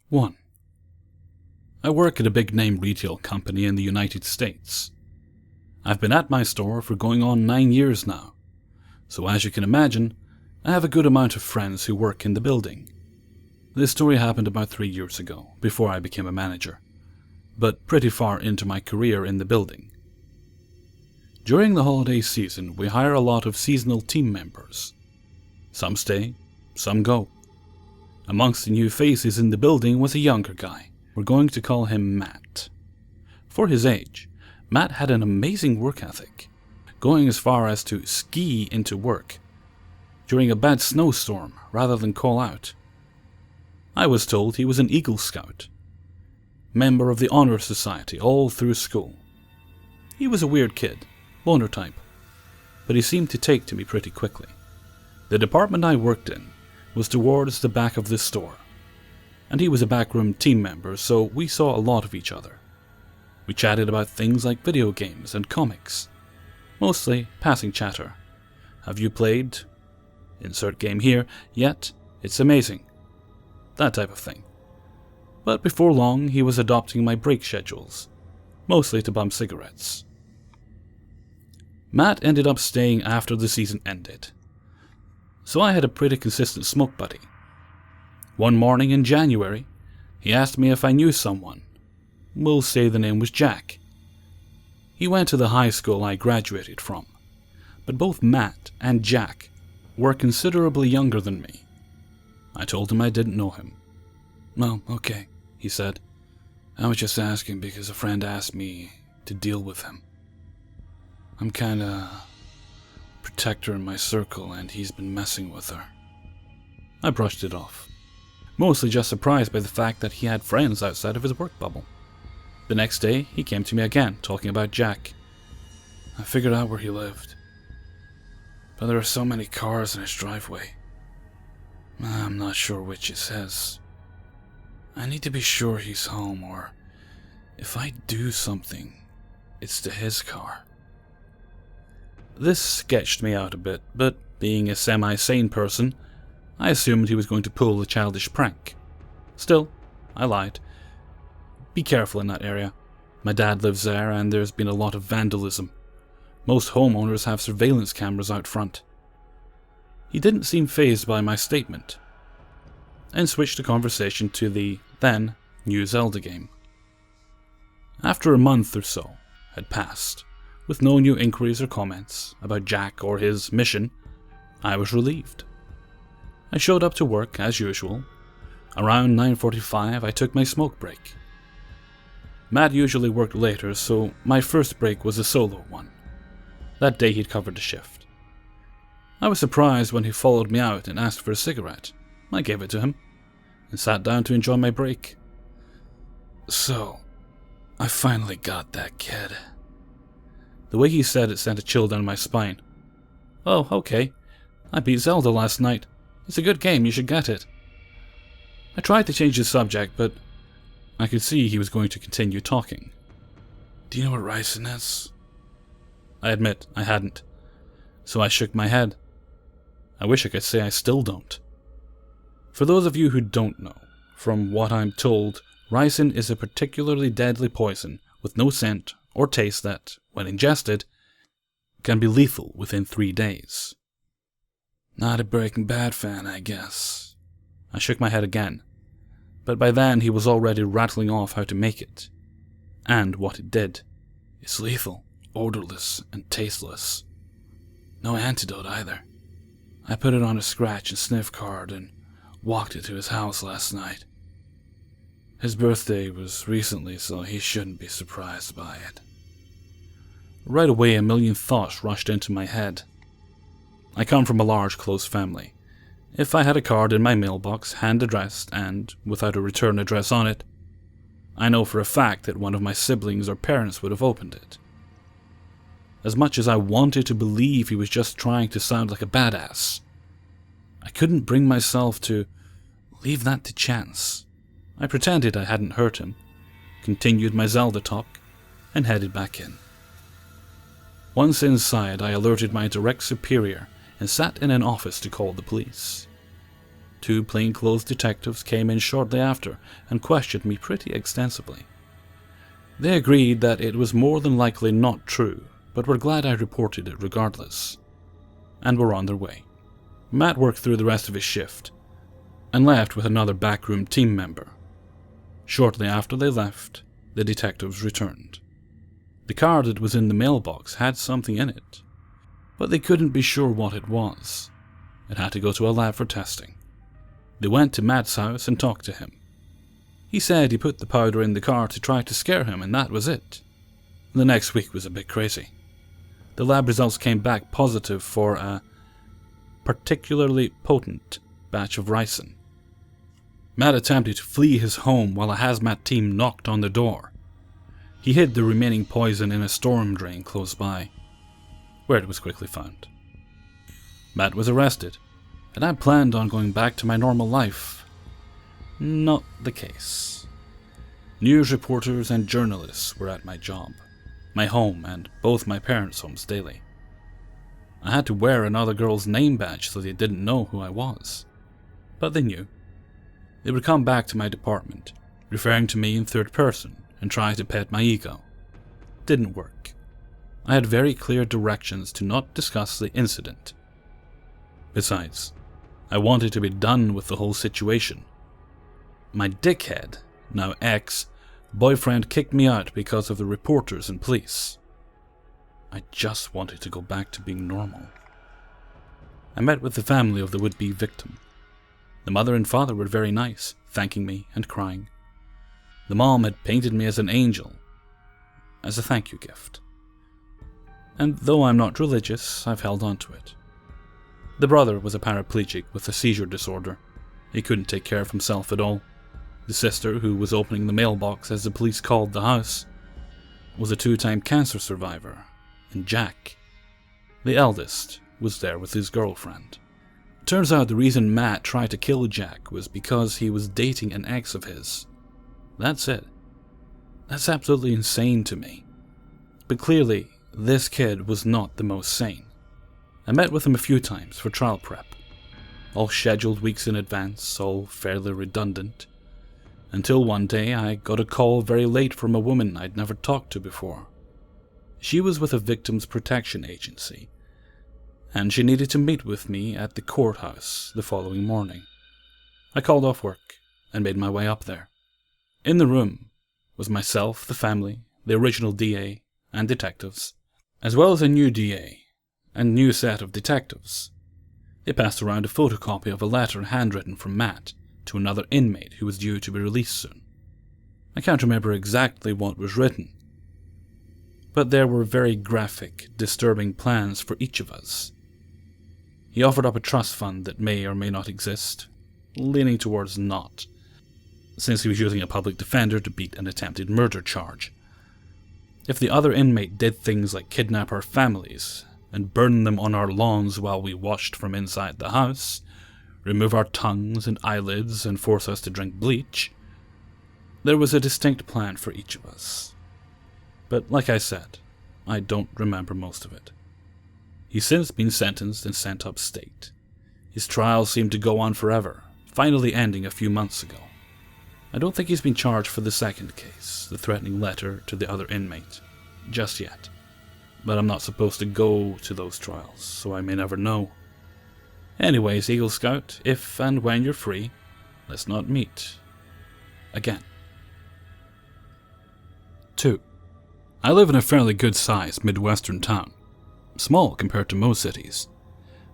1. I work at a big-name retail company in the United States. I've been at my store for going on 9 years now, so as you can imagine, I have a good amount of friends who work in the building. This story happened about 3 years ago, before I became a manager, but pretty far into my career in the building. During the holiday season, we hire a lot of seasonal team members. Some stay, some go. Amongst the new faces in the building was a younger guy. We're going to call him Matt. For his age, Matt had an amazing work ethic, going as far as to ski into work during a bad snowstorm rather than call out. I was told he was an Eagle Scout, member of the Honor Society all through school. He was a weird kid, loner type, but he seemed to take to me pretty quickly. The department I worked in was towards the back of the store, and he was a backroom team member, so we saw a lot of each other. We chatted about things like video games and comics, mostly passing chatter. Have you played? Insert game here, yet it's amazing. That type of thing. But before long, he was adopting my break schedules, mostly to bum cigarettes. Matt ended up staying after the season ended, so I had a pretty consistent smoke buddy. One morning in January, he asked me if I knew someone. We'll say the name was Jack. He went to the high school I graduated from, but both Matt and Jack were considerably younger than me. I told him I didn't know him. "Well, okay," he said. "I was just asking because a friend asked me to deal with him. I'm kinda protector in my circle and he's been messing with her." I brushed it off, mostly just surprised by the fact that he had friends outside of his work bubble. The next day, he came to me again, talking about Jack. "I figured out where he lived, but there are so many cars in his driveway. I'm not sure which is his. I need to be sure he's home, or if I do something, it's to his car." This sketched me out a bit, but being a semi-sane person, I assumed he was going to pull a childish prank. Still, I lied. Be careful in that area. My dad lives there and there's been a lot of vandalism. Most homeowners have surveillance cameras out front. He didn't seem fazed by my statement, and switched the conversation to the then new Zelda game. After a month or so had passed, with no new inquiries or comments about Jack or his mission, I was relieved. I showed up to work as usual. Around 9:45 I took my smoke break. Matt usually worked later, so my first break was a solo one. That day he'd covered the shift. I was surprised when he followed me out and asked for a cigarette. I gave it to him, and sat down to enjoy my break. "So, I finally got that kid." The way he said it sent a chill down my spine. "Oh, okay. I beat Zelda last night. It's a good game, you should get it." I tried to change the subject, but I could see he was going to continue talking. "Do you know what ricin is?" I admit I hadn't, so I shook my head. I wish I could say I still don't. For those of you who don't know, from what I'm told, ricin is a particularly deadly poison with no scent or taste that, when ingested, can be lethal within 3 days. "Not a Breaking Bad fan, I guess." I shook my head again, but by then he was already rattling off how to make it, and what it did. "It's lethal, odorless, and tasteless. No antidote either. I put it on a scratch and sniff card and walked it to his house last night. His birthday was recently, so he shouldn't be surprised by it." Right away, a million thoughts rushed into my head. I come from a large, close family. If I had a card in my mailbox, hand-addressed and without a return address on it, I know for a fact that one of my siblings or parents would have opened it. As much as I wanted to believe he was just trying to sound like a badass, I couldn't bring myself to leave that to chance. I pretended I hadn't hurt him, continued my Zelda talk, and headed back in. Once inside, I alerted my direct superior and sat in an office to call the police. 2 plainclothes detectives came in shortly after and questioned me pretty extensively. They agreed that it was more than likely not true, but were glad I reported it regardless, and were on their way. Matt worked through the rest of his shift, and left with another backroom team member. Shortly after they left, the detectives returned. The card that was in the mailbox had something in it, but they couldn't be sure what it was. It had to go to a lab for testing. They went to Matt's house and talked to him. He said he put the powder in the car to try to scare him, and that was it. The next week was a bit crazy. The lab results came back positive for a particularly potent batch of ricin. Matt attempted to flee his home while a hazmat team knocked on the door. He hid the remaining poison in a storm drain close by, where it was quickly found. Matt was arrested, and I planned on going back to my normal life. Not the case. News reporters and journalists were at my job, my home, and both my parents' homes daily. I had to wear another girl's name badge so they didn't know who I was. But they knew. They would come back to my department, referring to me in third person and try to pet my ego. Didn't work. I had very clear directions to not discuss the incident. Besides, I wanted to be done with the whole situation. My dickhead, now ex-boyfriend, kicked me out because of the reporters and police. I just wanted to go back to being normal. I met with the family of the would-be victim. The mother and father were very nice, thanking me and crying. The mom had painted me as an angel, as a thank you gift. And though I'm not religious, I've held on to it. The brother was a paraplegic with a seizure disorder. He couldn't take care of himself at all. The sister, who was opening the mailbox as the police called the house, was a 2-time cancer survivor. And Jack, the eldest, was there with his girlfriend. Turns out the reason Matt tried to kill Jack was because he was dating an ex of his. That's it. That's absolutely insane to me. But clearly, this kid was not the most sane. I met with him a few times for trial prep. All scheduled weeks in advance, all fairly redundant. Until one day I got a call very late from a woman I'd never talked to before. She was with a victims protection agency, and she needed to meet with me at the courthouse the following morning. I called off work and made my way up there. In the room was myself, the family, the original DA, and detectives, as well as a new DA and new set of detectives. They passed around a photocopy of a letter handwritten from Matt to another inmate who was due to be released soon. I can't remember exactly what was written, but there were very graphic, disturbing plans for each of us. He offered up a trust fund that may or may not exist, leaning towards not, since he was using a public defender to beat an attempted murder charge. If the other inmate did things like kidnap our families and burn them on our lawns while we watched from inside the house, remove our tongues and eyelids and force us to drink bleach, there was a distinct plan for each of us. But like I said, I don't remember most of it. He's since been sentenced and sent upstate. His trial seemed to go on forever, finally ending a few months ago. I don't think he's been charged for the second case, the threatening letter to the other inmate, just yet. But I'm not supposed to go to those trials, so I may never know. Anyways, Eagle Scout, if and when you're free, let's not meet again. 2. I live in a fairly good-sized Midwestern town. Small compared to most cities,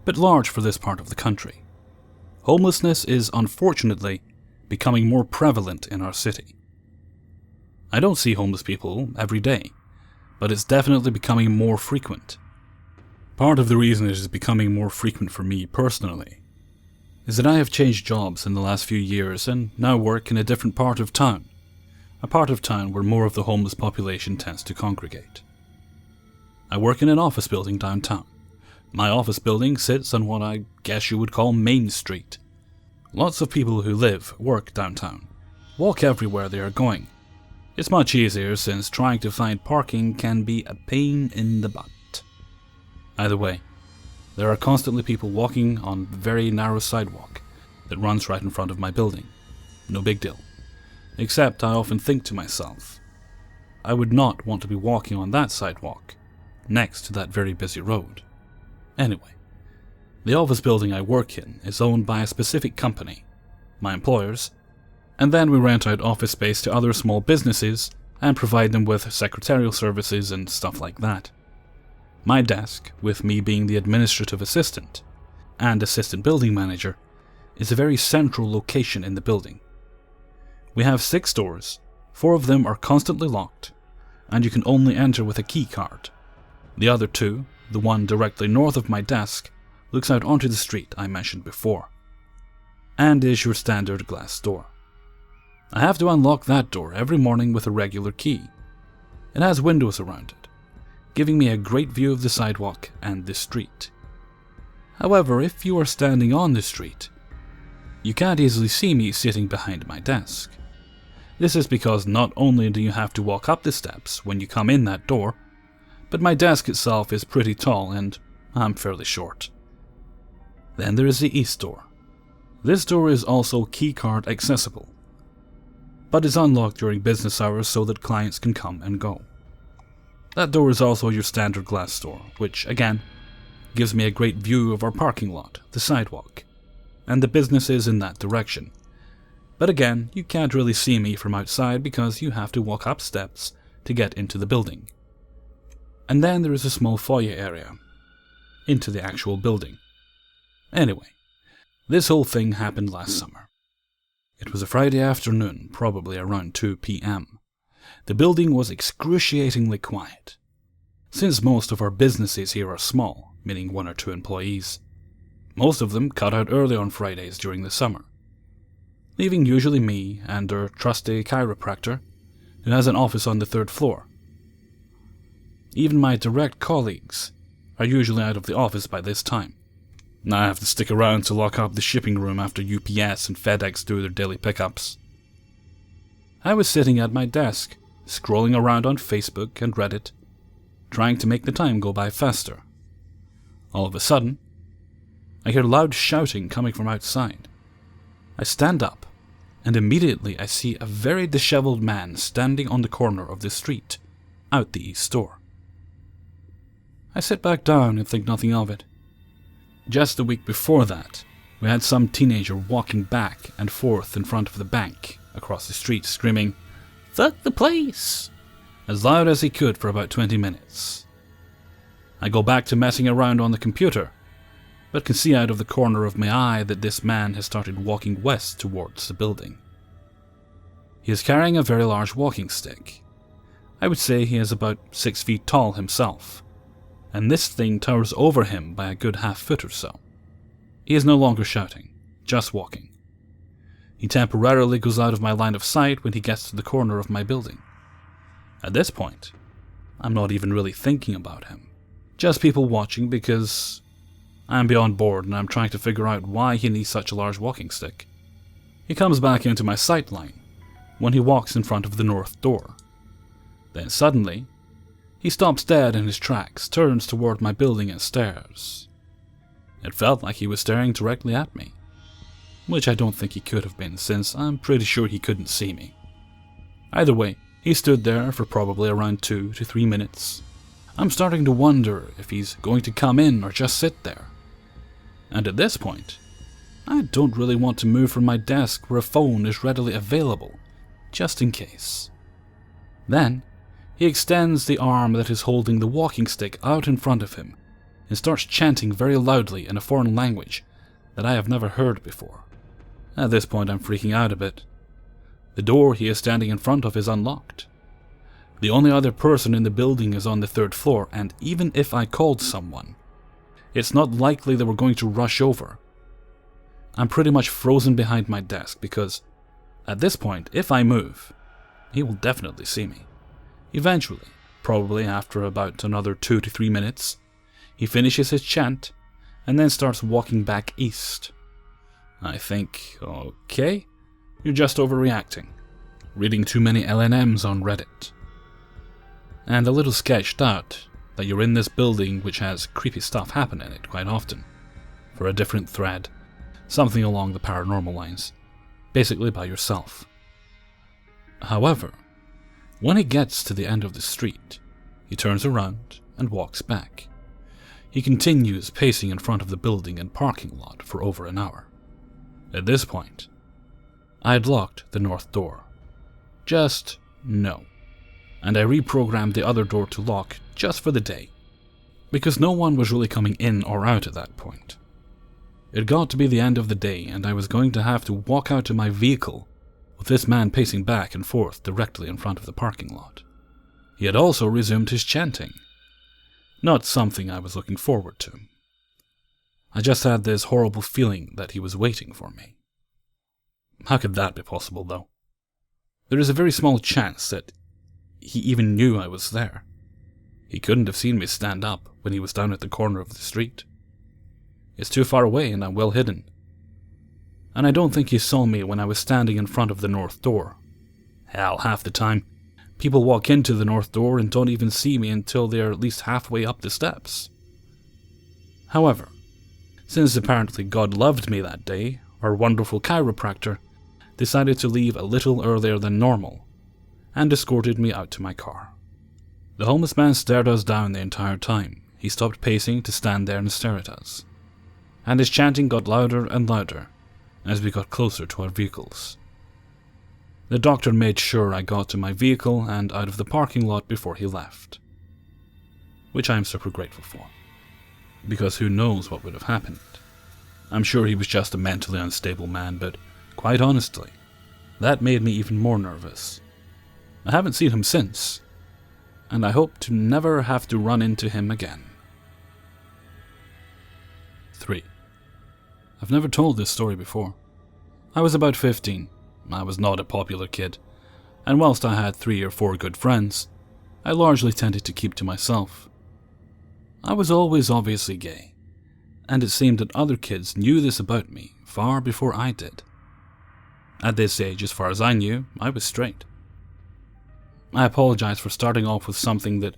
but large for this part of the country. Homelessness is unfortunately becoming more prevalent in our city. I don't see homeless people every day, but it's definitely becoming more frequent. Part of the reason it is becoming more frequent for me personally is that I have changed jobs in the last few years and now work in a different part of town, a part of town where more of the homeless population tends to congregate. I work in an office building downtown. My office building sits on what I guess you would call Main Street. Lots of people who live, work downtown, walk everywhere they are going. It's much easier since trying to find parking can be a pain in the butt. Either way, there are constantly people walking on very narrow sidewalk that runs right in front of my building. No big deal. Except I often think to myself, I would not want to be walking on that sidewalk, next to that very busy road. Anyway, the office building I work in is owned by a specific company, my employers, and then we rent out office space to other small businesses and provide them with secretarial services and stuff like that. My desk, with me being the administrative assistant and assistant building manager, is a very central location in the building. We have 6 doors, 4 of them are constantly locked, and you can only enter with a key card. The other 2, the one directly north of my desk, looks out onto the street I mentioned before, and is your standard glass door. I have to unlock that door every morning with a regular key. It has windows around it, giving me a great view of the sidewalk and the street. However, if you are standing on the street, you can't easily see me sitting behind my desk. This is because not only do you have to walk up the steps when you come in that door, but my desk itself is pretty tall and I'm fairly short. Then there is the east door. This door is also keycard accessible, but is unlocked during business hours so that clients can come and go. That door is also your standard glass door, which, again, gives me a great view of our parking lot, the sidewalk, and the businesses in that direction. But again, you can't really see me from outside because you have to walk up steps to get into the building. And then there is a small foyer area into the actual building. Anyway, this whole thing happened last summer. It was a Friday afternoon, probably around 2 p.m. The building was excruciatingly quiet. Since most of our businesses here are small, meaning 1 or 2 employees, most of them cut out early on Fridays during the summer, leaving usually me and our trusty chiropractor, who has an office on the 3rd floor. Even my direct colleagues are usually out of the office by this time. I have to stick around to lock up the shipping room after UPS and FedEx do their daily pickups. I was sitting at my desk, scrolling around on Facebook and Reddit, trying to make the time go by faster. All of a sudden, I hear loud shouting coming from outside. I stand up, and immediately I see a very disheveled man standing on the corner of the street, out the east door. I sit back down and think nothing of it. Just the week before that, we had some teenager walking back and forth in front of the bank across the street screaming, "Fuck the place!" as loud as he could for about 20 minutes. I go back to messing around on the computer, but can see out of the corner of my eye that this man has started walking west towards the building. He is carrying a very large walking stick. I would say he is about 6 feet tall himself, and this thing towers over him by a good half-foot or so. He is no longer shouting, just walking. He temporarily goes out of my line of sight when he gets to the corner of my building. At this point, I'm not even really thinking about him. Just people watching because I'm beyond bored and I'm trying to figure out why he needs such a large walking stick. He comes back into my sight line when he walks in front of the north door. Then suddenly, he stops dead in his tracks, turns toward my building and stares. It felt like he was staring directly at me, which I don't think he could have been since I'm pretty sure he couldn't see me. Either way, he stood there for probably around 2 to 3 minutes. I'm starting to wonder if he's going to come in or just sit there. And at this point, I don't really want to move from my desk where a phone is readily available, just in case. Then, he extends the arm that is holding the walking stick out in front of him and starts chanting very loudly in a foreign language that I have never heard before. At this point, I'm freaking out a bit. The door he is standing in front of is unlocked. The only other person in the building is on the 3rd floor, and even if I called someone, it's not likely they were going to rush over. I'm pretty much frozen behind my desk because, at this point, if I move, he will definitely see me. Eventually, probably after about another 2 to 3 minutes, he finishes his chant and then starts walking back east. I think, okay, you're just overreacting, reading too many LNMs on Reddit, and a little sketched out that you're in this building which has creepy stuff happen in it quite often, for a different thread. something along the paranormal lines, basically by yourself. However, when he gets to the end of the street, he turns around and walks back. He continues pacing in front of the building and parking lot for over an hour. At this point, I had locked the north door. Just no. And I reprogrammed the other door to lock just for the day, because no one was really coming in or out at that point. It got to be the end of the day, and I was going to have to walk out to my vehicle with this man pacing back and forth directly in front of the parking lot. He had also resumed his chanting. Not something I was looking forward to. I just had this horrible feeling that he was waiting for me. How could that be possible, though? There is a very small chance that he even knew I was there. He couldn't have seen me stand up when he was down at the corner of the street. It's too far away and I'm well hidden. And I don't think he saw me when I was standing in front of the north door. Hell, half the time, people walk into the north door and don't even see me until they are at least halfway up the steps. However, since apparently God loved me that day, our wonderful chiropractor decided to leave a little earlier than normal and escorted me out to my car. The homeless man stared us down the entire time. He stopped pacing to stand there and stare at us, and his chanting got louder and louder as we got closer to our vehicles. The doctor made sure I got to my vehicle and out of the parking lot before he left, which I am super grateful for, because who knows what would have happened. I'm sure he was just a mentally unstable man, but quite honestly, that made me even more nervous. I haven't seen him since, and I hope to never have to run into him again. 3. I've never told this story before. I was about 15. I was not a popular kid, and whilst I had 3 or 4 good friends, I largely tended to keep to myself. I was always obviously gay, and it seemed that other kids knew this about me far before I did. At this age, as far as I knew, I was straight. I apologize for starting off with something that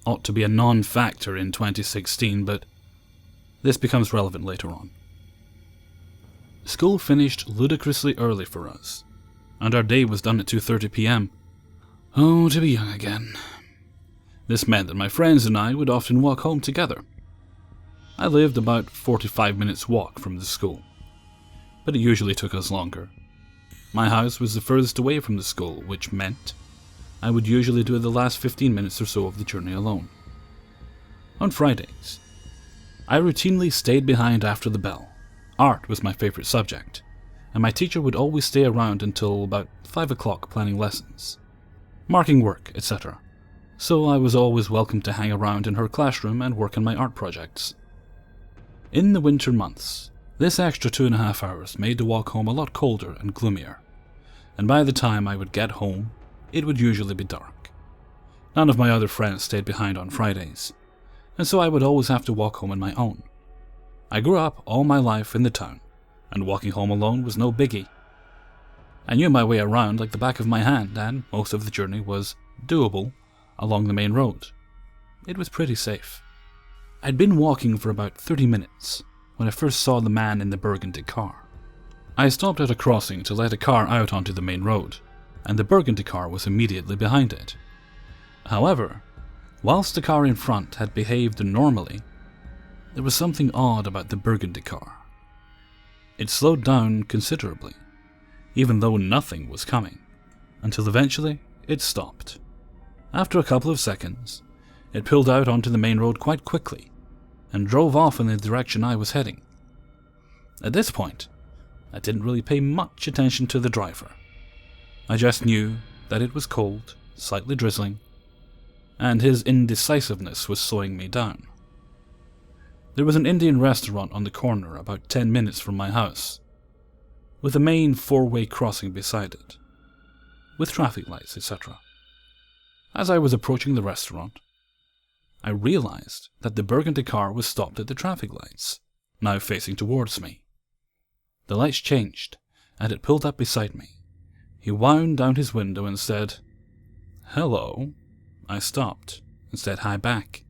ought to be a non-factor in 2016, but this becomes relevant later on. School finished ludicrously early for us, and our day was done at 2:30 p.m. Oh, to be young again. This meant that my friends and I would often walk home together. I lived about 45 minutes walk from the school, but it usually took us longer. My house was the furthest away from the school, which meant I would usually do the last 15 minutes or so of the journey alone. On Fridays, I routinely stayed behind after the bell. Art was my favorite subject, and my teacher would always stay around until about 5 o'clock planning lessons, marking work, etc. So I was always welcome to hang around in her classroom and work on my art projects. In the winter months, this extra 2.5 hours made the walk home a lot colder and gloomier, and by the time I would get home, it would usually be dark. None of my other friends stayed behind on Fridays, and so I would always have to walk home on my own. I grew up all my life in the town, and walking home alone was no biggie. I knew my way around like the back of my hand, and most of the journey was doable along the main road. It was pretty safe. I'd been walking for about 30 minutes when I first saw the man in the burgundy car. I stopped at a crossing to let a car out onto the main road, and the burgundy car was immediately behind it. However, whilst the car in front had behaved normally, there was something odd about the burgundy car. It slowed down considerably, even though nothing was coming, until eventually it stopped. After a couple of seconds, it pulled out onto the main road quite quickly and drove off in the direction I was heading. At this point, I didn't really pay much attention to the driver. I just knew that it was cold, slightly drizzling, and his indecisiveness was slowing me down. There was an Indian restaurant on the corner about 10 minutes from my house, with a main 4-way crossing beside it, with traffic lights, etc. As I was approaching the restaurant, I realized that the burgundy car was stopped at the traffic lights, now facing towards me. The lights changed, and it pulled up beside me. He wound down his window and said, "Hello." I stopped and said hi back.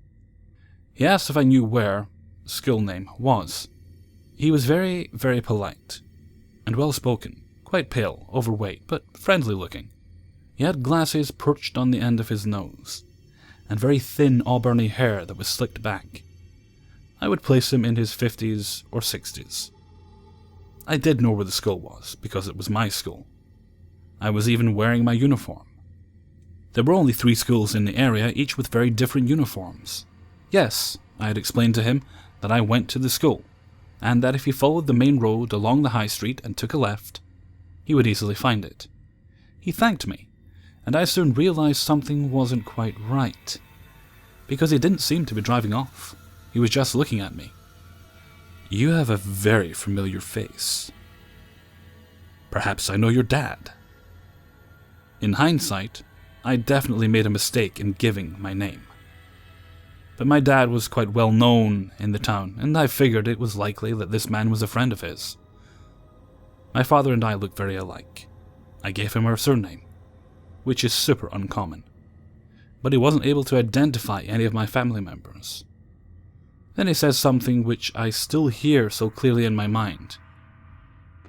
He asked if I knew where school name was. He was very, very polite and well-spoken, quite pale, overweight, but friendly-looking. He had glasses perched on the end of his nose, and very thin auburny hair that was slicked back. I would place him in his 50s or 60s. I did know where the school was, because it was my school. I was even wearing my uniform. There were only 3 schools in the area, each with very different uniforms. Yes, I had explained to him that I went to the school, and that if he followed the main road along the high street and took a left, he would easily find it. He thanked me, and I soon realized something wasn't quite right, because he didn't seem to be driving off. He was just looking at me. "You have a very familiar face. Perhaps I know your dad." In hindsight, I definitely made a mistake in giving my name. But my dad was quite well known in the town, and I figured it was likely that this man was a friend of his. My father and I look very alike. I gave him our surname, which is super uncommon, but he wasn't able to identify any of my family members. Then he says something which I still hear so clearly in my mind.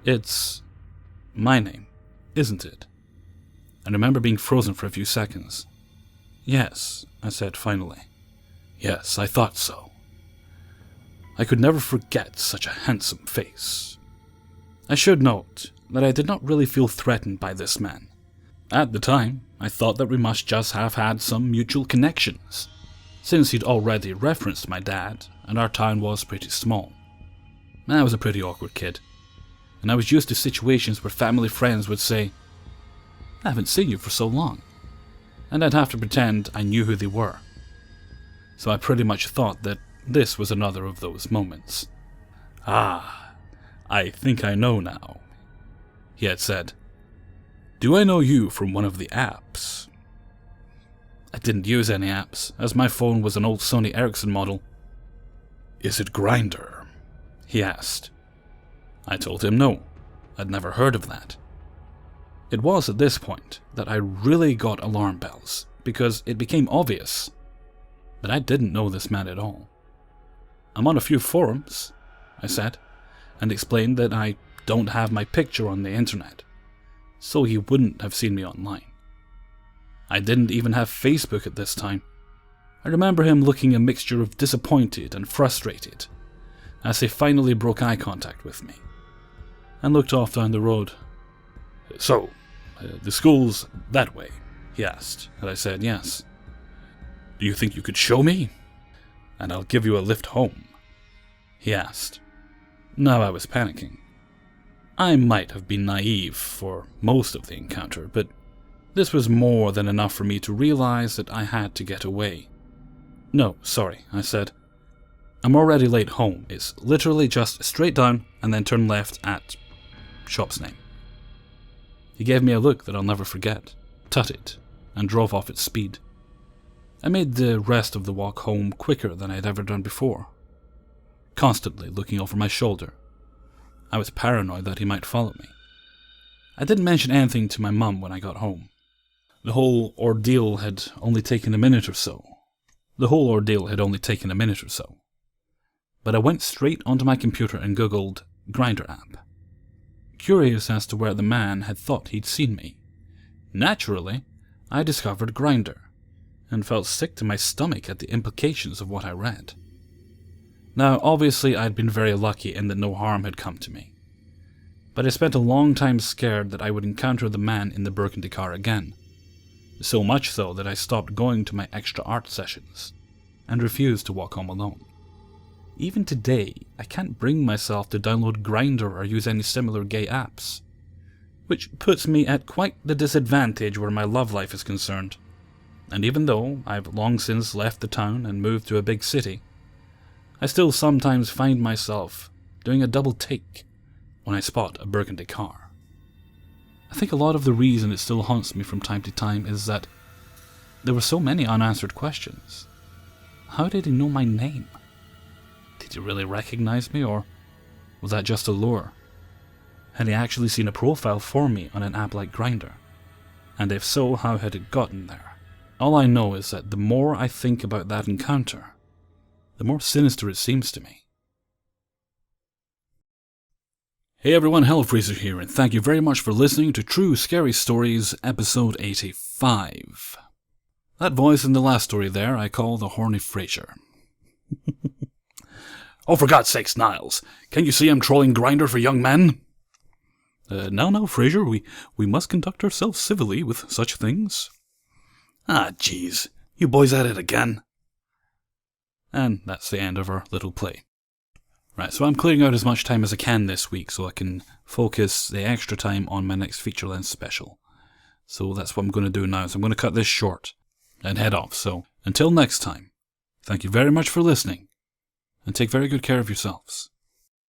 "It's my name, isn't it?" I remember being frozen for a few seconds. "Yes," I said finally. "Yes, I thought so." I could never forget such a handsome face. I should note that I did not really feel threatened by this man. At the time, I thought that we must just have had some mutual connections, since he'd already referenced my dad, and our town was pretty small. I was a pretty awkward kid, and I was used to situations where family friends would say, "I haven't seen you for so long," and I'd have to pretend I knew who they were. So I pretty much thought that this was another of those moments. "Ah, I think I know now," he had said. "Do I know you from one of the apps?" I didn't use any apps, as my phone was an old Sony Ericsson model. "Is it Grindr?" he asked. I told him no, I'd never heard of that. It was at this point that I really got alarm bells, because it became obvious that I didn't know this man at all. "I'm on a few forums," I said, and explained that I don't have my picture on the internet, so he wouldn't have seen me online. I didn't even have Facebook at this time. I remember him looking a mixture of disappointed and frustrated as he finally broke eye contact with me and looked off down the road. "So, the school's that way?" he asked, and I said yes. "Do you think you could show me? And I'll give you a lift home," he asked. Now I was panicking. I might have been naive for most of the encounter, but this was more than enough for me to realize that I had to get away. "No, sorry," I said. "I'm already late home. It's literally just straight down and then turn left at shop's name." He gave me a look that I'll never forget, tutted, and drove off at speed. I made the rest of the walk home quicker than I had ever done before, constantly looking over my shoulder. I was paranoid that he might follow me. I didn't mention anything to my mum when I got home. The whole ordeal had only taken a minute or so. But I went straight onto my computer and googled Grindr app, curious as to where the man had thought he'd seen me. Naturally, I discovered Grindr, and felt sick to my stomach at the implications of what I read. Now, obviously, I'd been very lucky in that no harm had come to me, but I spent a long time scared that I would encounter the man in the burgundy car again, so much so that I stopped going to my extra art sessions, and refused to walk home alone. Even today, I can't bring myself to download Grindr or use any similar gay apps, which puts me at quite the disadvantage where my love life is concerned. And even though I've long since left the town and moved to a big city, I still sometimes find myself doing a double take when I spot a burgundy car. I think a lot of the reason it still haunts me from time to time is that there were so many unanswered questions. How did he know my name? Did he really recognize me, or was that just a lure? Had he actually seen a profile for me on an app like Grindr? And if so, how had it gotten there? All I know is that the more I think about that encounter, the more sinister it seems to me. Hey everyone, Hellfreezer here, and thank you very much for listening to True Scary Stories, episode 85. That voice in the last story there I call the Horny Fraser. Oh, for God's sakes, Niles, can you see I'm trolling Grindr for young men? Now, Fraser, we must conduct ourselves civilly with such things. Ah, jeez, you boys at it again. And that's the end of our little play. Right, so I'm clearing out as much time as I can this week so I can focus the extra time on my next feature-length special. So that's what I'm going to do now, so I'm going to cut this short and head off. So, until next time, thank you very much for listening, and take very good care of yourselves.